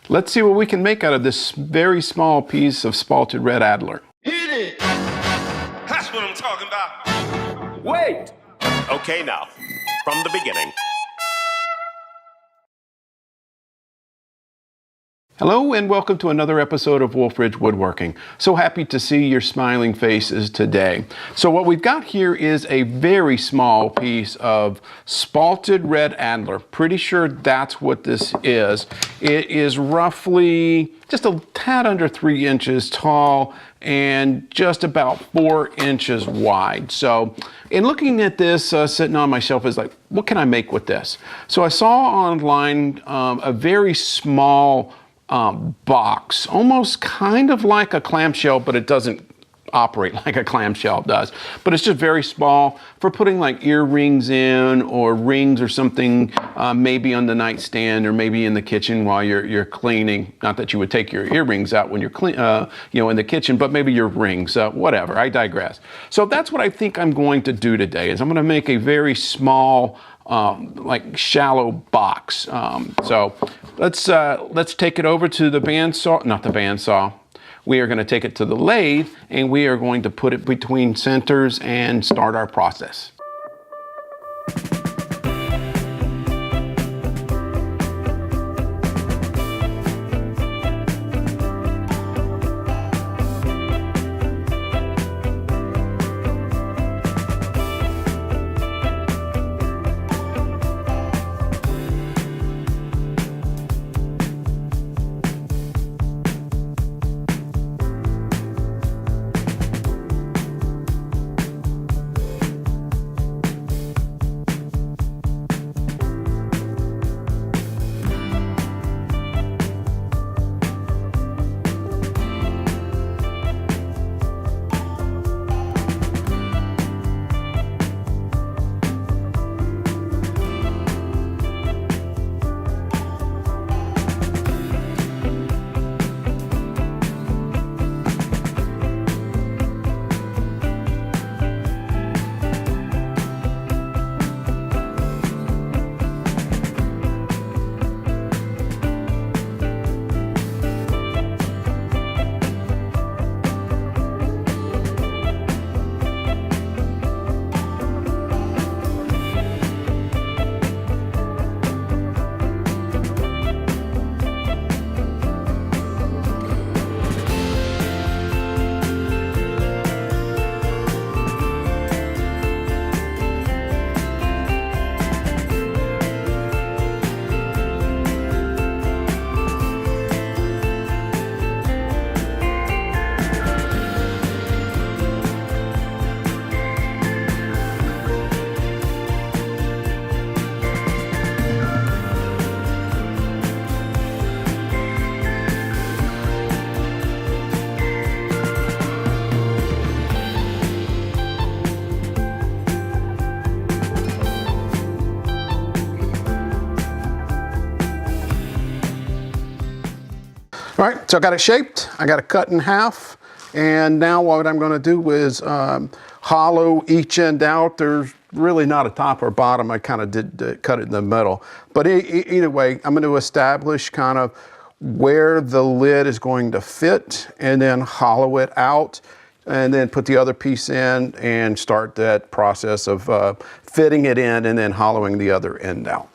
Let's see what we can make out of this very small piece of spalted red Adler. Hit it! That's what I'm talking about. Wait! Okay, now, from the beginning. Hello and welcome to another episode of Wolfridge Woodworking. So happy to see your smiling faces today. So what we've got here is a very small piece of spalted red Adler. Pretty sure that's what this is. It is roughly just a tad under 3 inches tall and just about 4 inches wide. So in looking at this sitting on my shelf is like, what can I make with this? So I saw online a very small box, almost kind of like a clamshell, but it doesn't operate like a clamshell does. But it's just very small for putting like earrings in or rings or something, maybe on the nightstand or maybe in the kitchen while you're cleaning. Not that you would take your earrings out when you're clean, in the kitchen, but maybe your rings, whatever. I digress. So that's what I think I'm going to do today. Is I'm going to make a very small, like shallow box. So let's take it over to the bandsaw, not the bandsaw. We are going to take it to the lathe and we are going to put it between centers and start our process. All right, so I got it shaped, I got it cut in half, and now what I'm gonna do is hollow each end out. There's really not a top or bottom, I kind of did cut it in the middle. But either way, I'm gonna establish kind of where the lid is going to fit and then hollow it out and then put the other piece in and start that process of fitting it in and then hollowing the other end out.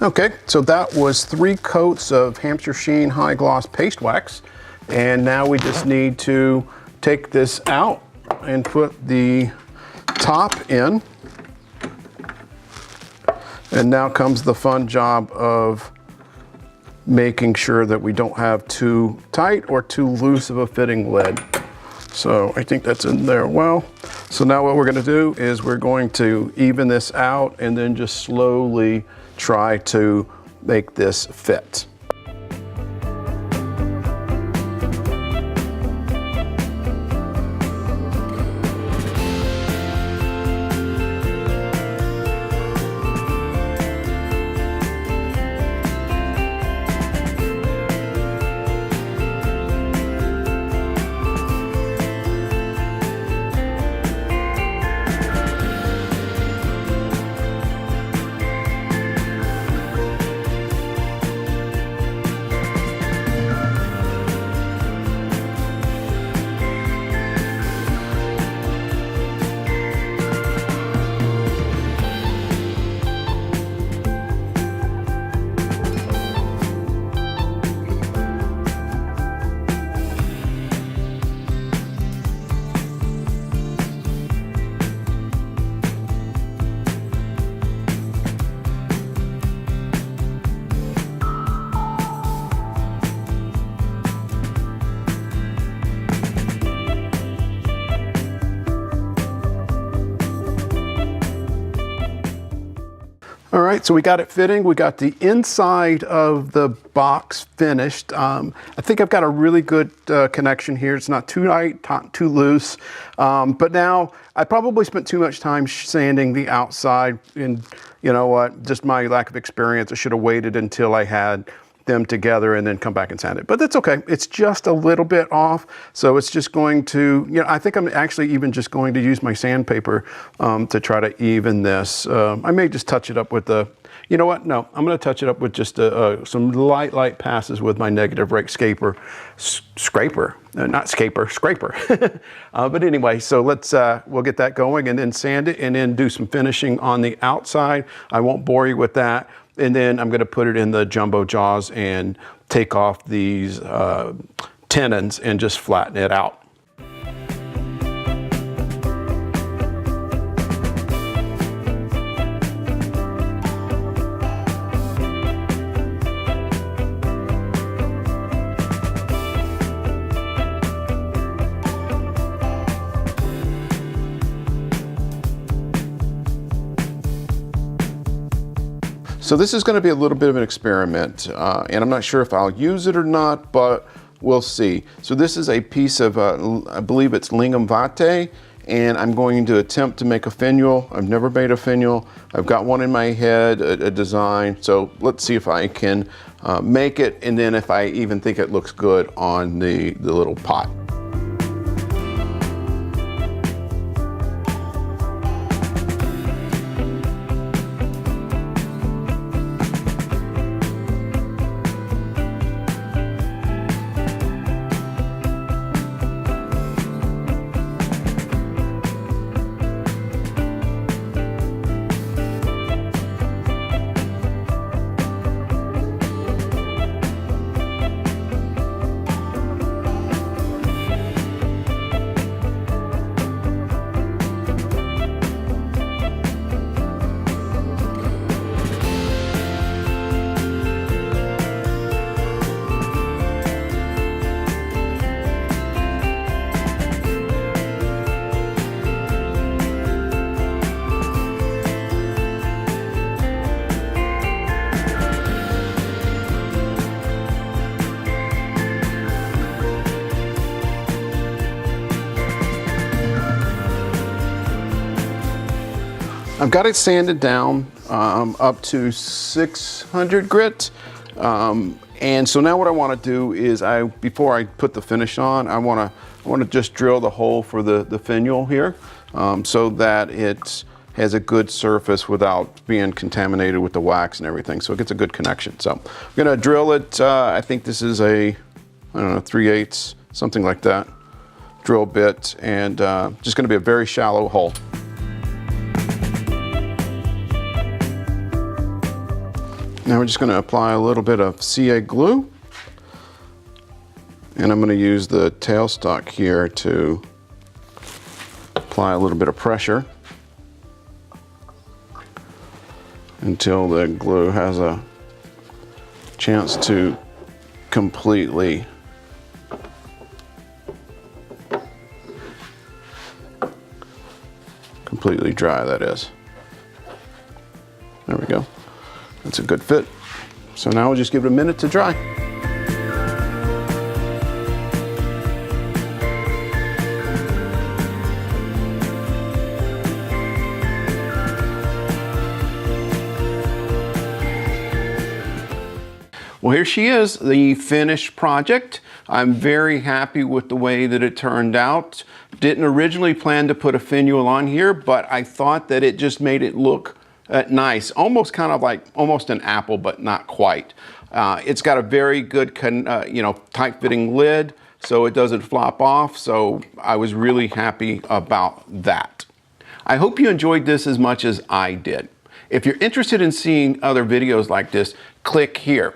Okay, so that was 3 coats of Hampshire Sheen High Gloss Paste Wax. And now we just need to take this out and put the top in. And now comes the fun job of making sure that we don't have too tight or too loose of a fitting lid. So I think that's in there well. So now what we're going to do is we're going to even this out and then just slowly try to make this fit. All right, so we got it fitting. We got the inside of the box finished. I think I've got a really good connection here. It's not too tight, not too loose. But now I probably spent too much time sanding the outside, and you know what, just my lack of experience. I should have waited until I had them together and then come back and sand it. But that's okay. It's just a little bit off. So it's just going to, you know, I think I'm actually even just going to use my sandpaper to try to even this. I may just touch it up with the, you know what? No, I'm going to touch it up with just some light passes with my negative rake scraper. Not scaper, scraper. But anyway, so let's, we'll get that going and then sand it and then do some finishing on the outside. I won't bore you with that. And then I'm going to put it in the jumbo jaws and take off these tenons and just flatten it out. So this is going to be a little bit of an experiment, and I'm not sure if I'll use it or not, but we'll see. So this is a piece of, I believe it's lingam vitae, and I'm going to attempt to make a finial. I've never made a finial. I've got one in my head, a design. So let's see if I can make it, and then if I even think it looks good on the little pot. I've got it sanded down up to 600 grit. And so now what I want to do is before I put the finish on, I want to just drill the hole for the finial here so that it has a good surface without being contaminated with the wax and everything. So it gets a good connection. So I'm going to drill it. I think this is a, I don't know, 3/8, something like that, drill bit, and just going to be a very shallow hole. Now we're just going to apply a little bit of CA glue, and I'm going to use the tailstock here to apply a little bit of pressure until the glue has chance to completely dry, that is. There we go. That's a good fit. So now we'll just give it a minute to dry. Well, here she is, the finished project. I'm very happy with the way that it turned out. Didn't originally plan to put a finial on here, but I thought that it just made it look nice, almost kind of like almost an apple, but not quite. It's got a very good, tight-fitting lid, so it doesn't flop off. So I was really happy about that. I hope you enjoyed this as much as I did. If you're interested in seeing other videos like this, click here.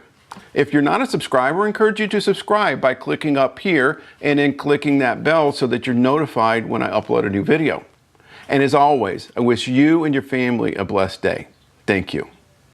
If you're not a subscriber, I encourage you to subscribe by clicking up here and then clicking that bell so that you're notified when I upload a new video. And as always, I wish you and your family a blessed day. Thank you.